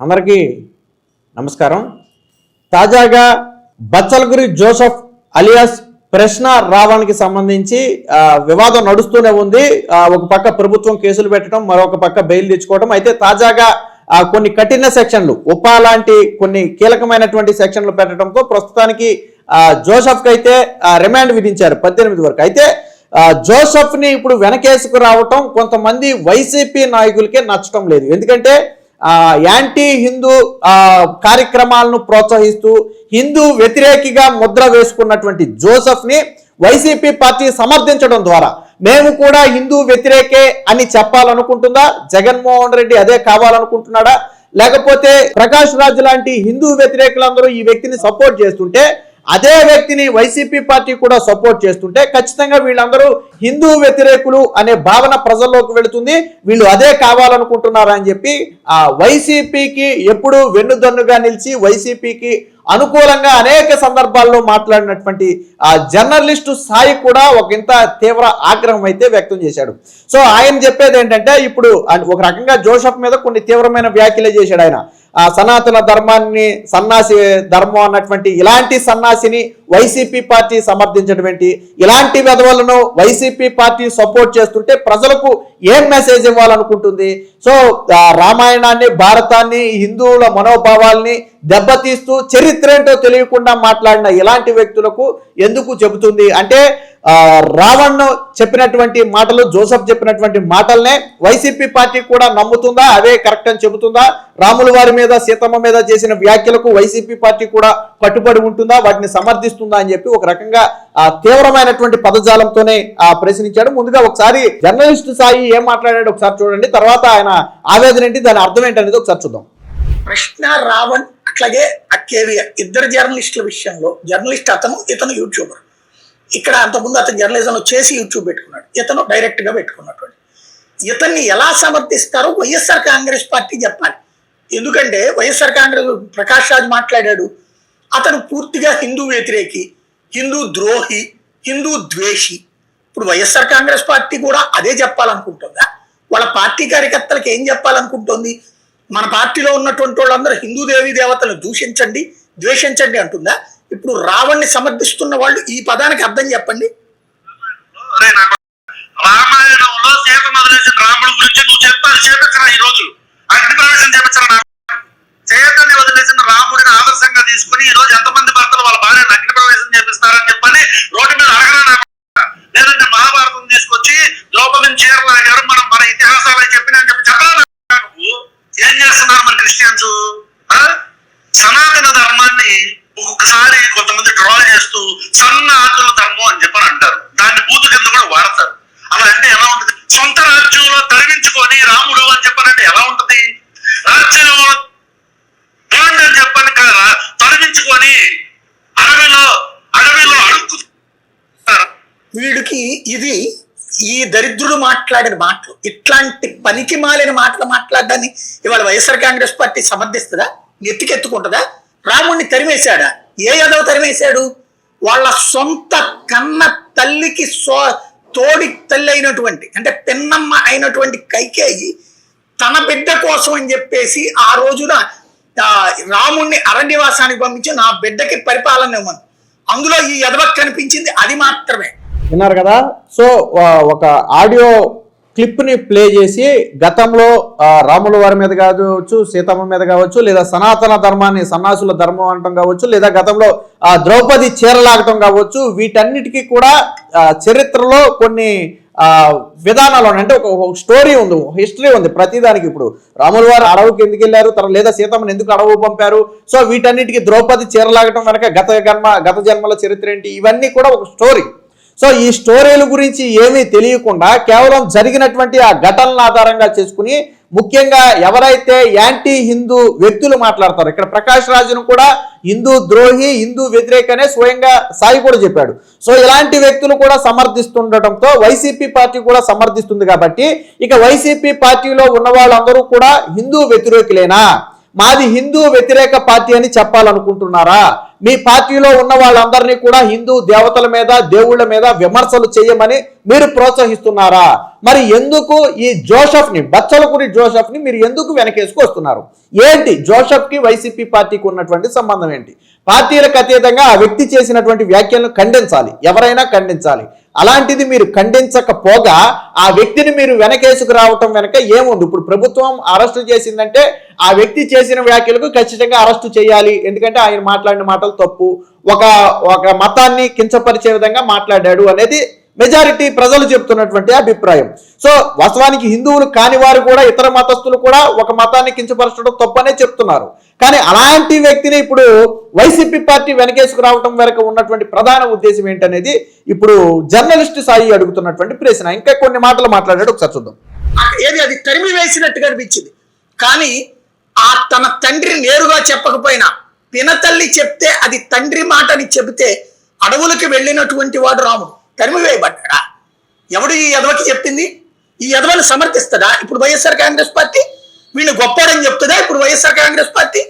అందరికీ నమస్కారం. తాజాగా బచ్చలగురి జోసెఫ్ అలియాస్ ప్రశ్న రావణ్కి సంబంధించి వివాదం నడుస్తూనే ఉంది. ఒక పక్క ప్రభుత్వం కేసులు పెట్టడం, మరొక పక్క బెయిల్ తెచ్చుకోవడం. అయితే తాజాగా కొన్ని కఠిన సెక్షన్లు, ఉపా లాంటి కొన్ని కీలకమైనటువంటి సెక్షన్లు పెట్టడంతో ప్రస్తుతానికి జోసెఫ్కి అయితే రిమాండ్ విధించారు 18 వరకు. అయితే జోసెఫ్ ని ఇప్పుడు వెనకేసుకు రావటం కొంతమంది వైసీపీ నాయకులకే నచ్చటం లేదు. ఎందుకంటే యాంటీ హిందూ కార్యక్రమాలను ప్రోత్సహిస్తూ హిందూ వ్యతిరేకిగా ముద్ర వేసుకున్నటువంటి జోసెఫ్ ని వైసీపీ పార్టీ సమర్థించడం ద్వారా మేము కూడా హిందూ వ్యతిరేకే అని చెప్పాలనుకుంటుందా? జగన్మోహన్ రెడ్డి అదే కావాలనుకుంటున్నాడా? లేకపోతే ప్రకాష్ రాజ్ లాంటి హిందూ వ్యతిరేకులందరూ ఈ వ్యక్తిని సపోర్ట్ చేస్తుంటే అదే వ్యక్తిని వైసీపీ పార్టీ కూడా సపోర్ట్ చేస్తుంటే ఖచ్చితంగా వీళ్ళందరూ హిందూ వ్యతిరేకులు అనే భావన ప్రజల్లోకి వెళుతుంది. వీళ్ళు అదే కావాలనుకుంటున్నారు అని చెప్పి వైసీపీకి ఎప్పుడూ వెన్నుదన్నుగా నిలిచి వైసీపీకి అనుకూలంగా అనేక సందర్భాల్లో మాట్లాడినటువంటి జర్నలిస్టు సాయి కూడా ఒక ఇంత తీవ్ర ఆగ్రహం అయితే వ్యక్తం చేశాడు. సో ఆయన చెప్పేది ఏంటంటే, ఇప్పుడు ఒక రకంగా జోసెఫ్ మీద కొన్ని తీవ్రమైన వ్యాఖ్యలు చేశాడు. ఆయన సనాతన ధర్మాన్ని సన్నాసి ధర్మం అన్నటువంటి ఇలాంటి సన్నాసిని వైసీపీ పార్టీ సమర్థించడం ఏంటి? ఇలాంటి విధవలను వైసీపీ పార్టీ సపోర్ట్ చేస్తుంటే ప్రజలకు ఏం మెసేజ్ ఇవ్వాలనుకుంటుంది? సో రామాయణాన్ని, భారతాన్ని, హిందువుల మనోభావాల్ని దెబ్బతీస్తూ చరిత్ర ఏంటో తెలియకుండా మాట్లాడిన ఇలాంటి వ్యక్తులకు ఎందుకు చెబుతుంది అంటే, రావణ్ చెప్పినటువంటి మాటలు, జోసెఫ్ చెప్పినటువంటి మాటలనే వైసీపీ పార్టీ కూడా నమ్ముతుందా? అవే కరెక్ట్ అని చెబుతుందా? రాముల వారి మీద, సీతమ్మ మీద చేసిన వ్యాఖ్యలకు వైసీపీ పార్టీ కూడా కట్టుబడి ఉంటుందా? వాటిని సమర్థిస్తుందా అని చెప్పి ఒక రకంగా తీవ్రమైనటువంటి పదజాలంతోనే ప్రశ్నించాడు. ముందుగా ఒకసారి జర్నలిస్ట్ సాయి ఏం మాట్లాడాడు ఒకసారి చూడండి, తర్వాత ఆయన ఆవేదన ఏంటి, దాని అర్థం ఏంటనేది ఒకసారి చూద్దాం. ప్రశ్న రావణ్ అట్లాగే కేవీఆర్ ఇద్దరు జర్నలిస్టుల విషయంలో, జర్నలిస్ట్ ఇతను యూట్యూబర్. ఇక్కడ అంతకుముందు అతను జర్నలిజంలో చేసి యూట్యూబ్ పెట్టుకున్నాడు, ఇతను డైరెక్ట్ గా పెట్టుకున్నటువంటి. ఇతన్ని ఎలా సమర్థిస్తారో వైఎస్ఆర్ కాంగ్రెస్ పార్టీ చెప్పాలి. ఎందుకంటే వైఎస్ఆర్ కాంగ్రెస్ ప్రకాష్ రాజ్ మాట్లాడాడు, అతను పూర్తిగా హిందూ వ్యతిరేకి, హిందూ ద్రోహి, హిందూ ద్వేషి. ఇప్పుడు వైఎస్ఆర్ కాంగ్రెస్ పార్టీ కూడా అదే చెప్పాలనుకుంటుందా? వాళ్ళ పార్టీ కార్యకర్తలకు ఏం చెప్పాలనుకుంటుంది? మన పార్టీలో ఉన్నటువంటి వాళ్ళందరూ హిందూ దేవీ దేవతలను దూషించండి, ద్వేషించండి అంటుందా? ఇప్పుడు రావణ్ణి సమర్థిస్తున్న వాళ్ళు ఈ పదానికి అర్థం చెప్పండి. రామాయణంలో సీత వదిలేసిన రాముడి గురించి నువ్వు చెప్తాను, చేపించరా? ఈ రోజు అగ్ని ప్రవేశం చేపించరా? సీతని వదిలేసిన రాముడిని ఆదర్శంగా తీసుకుని ఈ రోజు ఎంతమంది భర్తలు వాళ్ళ భార్యను అగ్ని ప్రవేశం చేపిస్తారని చెప్పని రోడ్డు మీద అడగరా? లేదంటే మహాభారతం తీసుకొచ్చి ద్రౌపదిని చీరలాగారు, మనం మన ఇతిహాసాలు చెప్పిన చెప్పి చెప్పరా? నువ్వు ఏం చేస్తున్నారు మన క్రిస్టియన్స్? సనాతన ధర్మాన్ని ఒక్కొక్కసారి కొంతమంది ట్రోల్ చేస్తూ సన్నాతుల ధర్మం అని చెప్పని అంటారు, దాన్ని బూతు కింద కూడా వాడతారు. అలా అంటే ఎలా ఉంటుంది? సొంత రాజ్యంలో తరిగించుకొని రాముడు అని చెప్పనంటే ఎలా ఉంటుంది? రాజ్యంలో అని చెప్పని తరిగించుకొని అడవిలో అడుక్కు. వీడికి ఇది ఈ దరిద్రుడు మాట్లాడిన మాటలు, ఇట్లాంటి పనికి మాలిన మాటలు మాట్లాడడాన్ని ఇవాళ వైఎస్ఆర్ కాంగ్రెస్ పార్టీ సమర్థిస్తుందా? ఎత్తుకెత్తుకుంటుందా? రాముడిని తరిమేశాడా? ఏ యాదవ్ తరిమేశాడు? వాళ్ళ సొంత కన్న తల్లికి తోడి తల్లి అయినటువంటి, అంటే పెన్నమ్మ అయినటువంటి కైకేయి తన బిడ్డ కోసం అని చెప్పేసి ఆ రోజున రాముడిని అరణ్యవాసానికి పంపించి నా బిడ్డకి పరిపాలన ఇవ్వను. అందులో ఈ యదవకు కనిపించింది అది మాత్రమే. విన్నారు కదా? సో ఒక ఆడియో క్లిప్ ని ప్లే చేసి గతంలో రాముల వారి మీద కావచ్చు, సీతమ్మ మీద కావచ్చు, లేదా సనాతన ధర్మాన్ని సన్నాసుల ధర్మం అనటం కావచ్చు, లేదా గతంలో ద్రౌపది చీరలాగటం కావచ్చు, వీటన్నిటికీ కూడా చరిత్రలో కొన్ని విధానాలు అంటే ఒక స్టోరీ ఉంది, హిస్టరీ ఉంది ప్రతిదానికి. ఇప్పుడు రాముల వారు అడవుకి ఎందుకు వెళ్ళారు, లేదా సీతమ్మని ఎందుకు అడవు పంపారు, సో వీటన్నిటికీ ద్రౌపది చీరలాగటం వెనక గత జన్మల చరిత్ర ఏంటి, ఇవన్నీ కూడా ఒక స్టోరీ. సో ఈ స్టోరీల గురించి ఏమీ తెలియకుండా కేవలం జరిగినటువంటి ఆ ఘటనల ఆధారంగా చేసుకుని, ముఖ్యంగా ఎవరైతే యాంటీ హిందూ వ్యక్తులు మాట్లాడతారో, ఇక్కడ ప్రకాష్ రాజును కూడా హిందూ ద్రోహి, హిందూ వ్యతిరేకనే స్వయంగా సాయి కూడా చెప్పాడు. సో ఇలాంటి వ్యక్తులు కూడా సమర్థిస్తుండటంతో వైసీపీ పార్టీ కూడా సమర్థిస్తుంది. కాబట్టి ఇక వైసీపీ పార్టీలో ఉన్న వాళ్ళందరూ కూడా హిందూ వ్యతిరేకులేనా, మాది హిందూ వ్యతిరేక పార్టీ అని చెప్పాలనుకుంటున్నారా, మీ పార్టీలో ఉన్న వాళ్ళందరినీ కూడా హిందూ దేవతల మీద దేవుళ్ళ మీద విమర్శలు చేయమని మీరు ప్రోత్సహిస్తున్నారా? మరి ఎందుకు ఈ జోసెఫ్ని, బచ్చలకూరి జోసెఫ్ని మీరు ఎందుకు వెనకేసుకొస్తున్నారు? ఏంటి జోసెఫ్కి వైసీపీ పార్టీకి ఉన్నటువంటి సంబంధం ఏంటి? పార్టీలకు అతీతంగా ఆ వ్యక్తి చేసినటువంటి వ్యాఖ్యలను ఖండించాలి, ఎవరైనా ఖండించాలి. అలాంటిది మీరు ఖండించకపోగా ఆ వ్యక్తిని మీరు వెనకేసుకు రావటం వెనక ఏముంది? ఇప్పుడు ప్రభుత్వం అరెస్టు చేసిందంటే ఆ వ్యక్తి చేసిన వ్యాఖ్యలకు ఖచ్చితంగా అరెస్టు చేయాలి. ఎందుకంటే ఆయన మాట్లాడిన మాటలు తప్పు, ఒక మతాన్ని కించపరిచే విధంగా మాట్లాడాడు అనేది మెజారిటీ ప్రజలు చెప్తున్నటువంటి అభిప్రాయం. సో వాస్తవానికి హిందువులు కాని వారు కూడా, ఇతర మతస్థులు కూడా ఒక మతాన్ని కించపరచడం తప్పనే చెప్తున్నారు. కానీ అలాంటి వ్యక్తిని ఇప్పుడు వైసీపీ పార్టీ వెనకేసుకు రావటం వెనక ఉన్నటువంటి ప్రధాన ఉద్దేశం ఏంటనేది ఇప్పుడు జర్నలిస్ట్ సాయి అడుగుతున్నటువంటి ప్రశ్న. ఇంకా కొన్ని మాటలు మాట్లాడాడు, ఒకసారి చూద్దాం. ఏది అది తరిమి వేసినట్టుగా అనిపించింది. కానీ ఆ తన తండ్రి నేరుగా చెప్పకపోయినా పినతల్లి చెప్తే అది తండ్రి మాట అని చెబితే అడవులకు వెళ్ళినటువంటి వాడు రాముడు తరిమి వేయబడ్డా. ఎవడు ఈ ఎదవకి చెప్పింది? ఈ ఎదవని సమర్థిస్తుందా ఇప్పుడు వైఎస్ఆర్ కాంగ్రెస్ పార్టీ? వీళ్ళు గొప్పడని చెప్తుందా ఇప్పుడు వైఎస్ఆర్ కాంగ్రెస్ పార్టీ?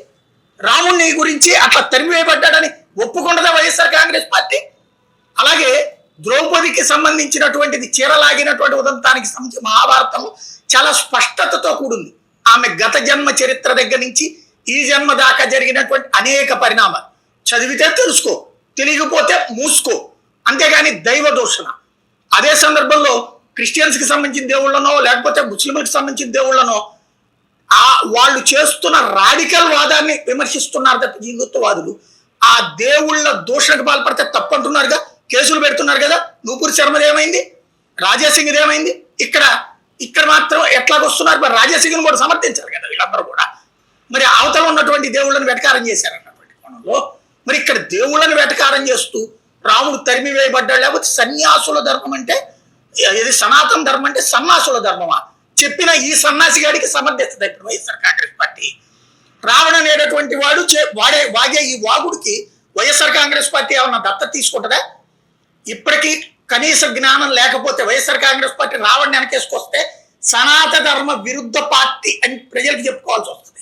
రాముడిని గురించి అట్లా తరిమి వేయబడ్డాడని ఒప్పుకుంటుందా వైఎస్ఆర్ కాంగ్రెస్ పార్టీ? అలాగే ద్రౌపదికి సంబంధించినటువంటిది చీరలాగినటువంటి ఉదంతానికి సంబంధించి మహాభారతం చాలా స్పష్టతతో కూడింది. ఆమె గత జన్మ చరిత్ర దగ్గర నుంచి ఈ జన్మ దాకా జరిగినటువంటి అనేక పరిణామాలు చదివితే తెలుసుకో, తెలియకపోతే మూసుకో, అంతేగాని దైవ దూషణ. అదే సందర్భంలో క్రిస్టియన్స్ కి సంబంధించిన దేవుళ్ళనో లేకపోతే ముస్లింలకు సంబంధించిన దేవుళ్ళనో వాళ్ళు చేస్తున్న రాడికల్ వాదాన్ని విమర్శిస్తున్నారు తప్ప హిందుత్వవాదులు ఆ దేవుళ్ళ దూషణకు పాల్పడితే తప్పంటున్నారుగా, కేసులు పెడుతున్నారు కదా. నూపూర్ శర్మది ఏమైంది, రాజాసింగ్ ఏమైంది? ఇక్కడ మాత్రం ఎట్లాగొస్తున్నారు? మరి రాజాసింగ్ని కూడా సమర్థించారు కదా వీళ్ళందరూ కూడా. మరి అవతల ఉన్నటువంటి దేవుళ్ళని వెటకారం చేశారన్నటువంటి కోణంలో మరి ఇక్కడ దేవుళ్ళని వెటకారం చేస్తూ రాముడు తరిమి వేయబడ్డాడు. లేకపోతే సన్యాసుల ధర్మం అంటే ఇది సనాతన ధర్మం అంటే సన్నాసుల ధర్మమా? చెప్పిన ఈ సన్నాసి గాడికి సమర్థిస్తుంది ఇప్పుడు వైఎస్ఆర్ కాంగ్రెస్ పార్టీ. రావణ అనేటటువంటి వాడు వాగే ఈ వాగుడికి వైఎస్ఆర్ కాంగ్రెస్ పార్టీ ఏమన్నా దత్తత తీసుకుంటుందా? ఇప్పటికీ కనీస జ్ఞానం లేకపోతే వైఎస్ఆర్ కాంగ్రెస్ పార్టీ రావణ్ణి వెనకేసుకొస్తే సనాతన ధర్మ విరుద్ధ పార్టీ అని ప్రజలకు చెప్పుకోవాల్సి వస్తుంది.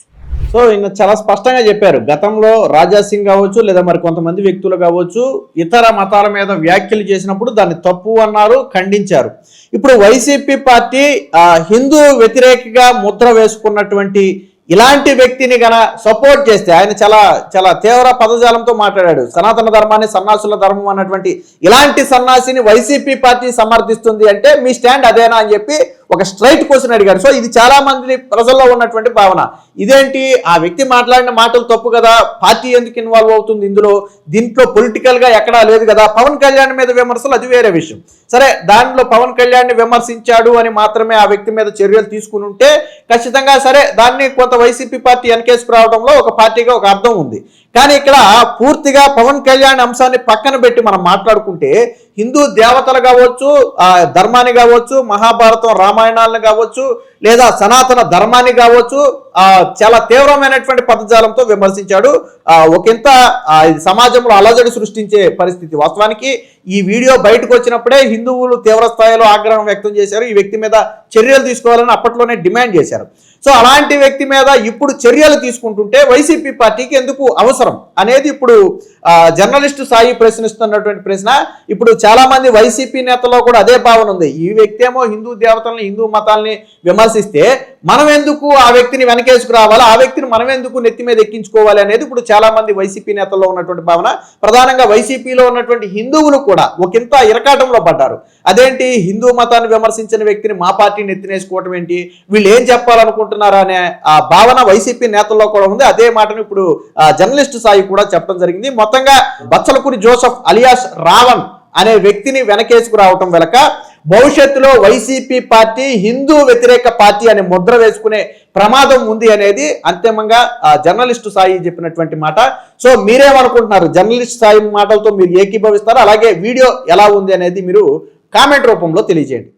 సో ఈయన చాలా స్పష్టంగా చెప్పారు. గతంలో రాజాసింగ్ కావచ్చు లేదా మరి కొంతమంది వ్యక్తులు కావచ్చు ఇతర మతాల మీద వ్యాఖ్యలు చేసినప్పుడు దాన్ని తప్పు అన్నారు, ఖండించారు. ఇప్పుడు వైసీపీ పార్టీ హిందూ వ్యతిరేకగా ముద్ర వేసుకున్నటువంటి ఇలాంటి వ్యక్తిని గన సపోర్ట్ చేస్తే, ఆయన చాలా చాలా తీవ్ర పదజాలంతో మాట్లాడాడు. సనాతన ధర్మాన్ని సన్నాసుల ధర్మం అన్నటువంటి ఇలాంటి సన్నాసిని వైసీపీ పార్టీ సమర్థిస్తుంది అంటే మీ స్టాండ్ అదేనా అని చెప్పి ఒక స్ట్రైట్ క్వశ్చన్ అడిగారు. సో ఇది చాలా మంది ప్రజల్లో ఉన్నటువంటి భావన. ఇదేంటి, ఆ వ్యక్తి మాట్లాడిన మాటలు తప్పు కదా, పార్టీ ఎందుకు ఇన్వాల్వ్ అవుతుంది ఇందులో? దీంట్లో పొలిటికల్ గా ఎక్కడా లేదు కదా. పవన్ కళ్యాణ్ మీద విమర్శలు అది వేరే విషయం. సరే, దానిలో పవన్ కళ్యాణ్ విమర్శించాడు అని మాత్రమే ఆ వ్యక్తి మీద చర్యలు తీసుకుని ఉంటే ఖచ్చితంగా సరే, దాన్ని కొంత వైసీపీ పార్టీ వెనకేసుకు రావడంలో ఒక పార్టీగా ఒక అర్థం ఉంది. కానీ ఇక్కడ పూర్తిగా పవన్ కళ్యాణ్ అంశాన్ని పక్కన పెట్టి మనం మాట్లాడుకుంటే హిందూ దేవతలు కావచ్చు, ధర్మాన్ని కావచ్చు, మహాభారతం రామాయణాలను కావచ్చు, లేదా సనాతన ధర్మాన్ని కావచ్చు చాలా తీవ్రమైనటువంటి పదజాలంతో విమర్శించాడు. ఒకంత సమాజంలో అలజడి సృష్టించే పరిస్థితి. వాస్తవానికి ఈ వీడియో బయటకు వచ్చినప్పుడే హిందువులు తీవ్ర స్థాయిలో ఆగ్రహం వ్యక్తం చేశారు. ఈ వ్యక్తి మీద చర్యలు తీసుకోవాలని అప్పట్లోనే డిమాండ్ చేశారు. సో అలాంటి వ్యక్తి మీద ఇప్పుడు చర్యలు తీసుకుంటుంటే వైసీపీ పార్టీకి ఎందుకు అవసరం అనేది ఇప్పుడు జర్నలిస్ట్ సాయి ప్రశ్నిస్తున్నటువంటి ప్రశ్న. ఇప్పుడు చాలా మంది వైసీపీ నేతల్లో కూడా అదే భావన ఉంది. ఈ వ్యక్తి ఏమో హిందూ దేవతల్ని, హిందూ మతాల్ని విమర్శిస్తే మనం ఎందుకు ఆ వ్యక్తిని వెనకేసుకు రావాలి, ఆ వ్యక్తిని మనం ఎందుకు నెత్తి మీద ఎక్కించుకోవాలి అనేది ఇప్పుడు చాలా మంది వైసీపీ నేతల్లో ఉన్నటువంటి భావన. ప్రధానంగా వైసీపీలో ఉన్నటువంటి హిందువులు కూడా ఒకంత ఇరకాటంలో పడ్డారు. అదేంటి, హిందూ మతాన్ని విమర్శించిన వ్యక్తిని మా పార్టీని ఎత్తినేసుకోవటం ఏంటి, వీళ్ళు ఏం చెప్పాలనుకుంటున్నారా అనే ఆ భావన వైసీపీ నేతల్లో కూడా ఉంది. అదే మాటను ఇప్పుడు జర్నలిస్ట్ సాయి కూడా చెప్పడం జరిగింది. మొత్తంగా బచ్చలకూరి జోసెఫ్ అలియాస్ రావణ్ అనే వ్యక్తిని వెనకేసుకు రావటం వెనక భవిష్యత్తులో వైసీపీ పార్టీ హిందూ వ్యతిరేక పార్టీ అనే ముద్ర వేసుకునే ప్రమాదం ఉంది అనేది అంతిమంగా జర్నలిస్టు సాయి చెప్పినటువంటి మాట. సో మీరేమనుకుంటున్నారు? జర్నలిస్ట్ సాయి మాటలతో మీరు ఏకీభవిస్తారా? అలాగే వీడియో ఎలా ఉంది అనేది మీరు కామెంట్ రూపంలో తెలియజేయండి.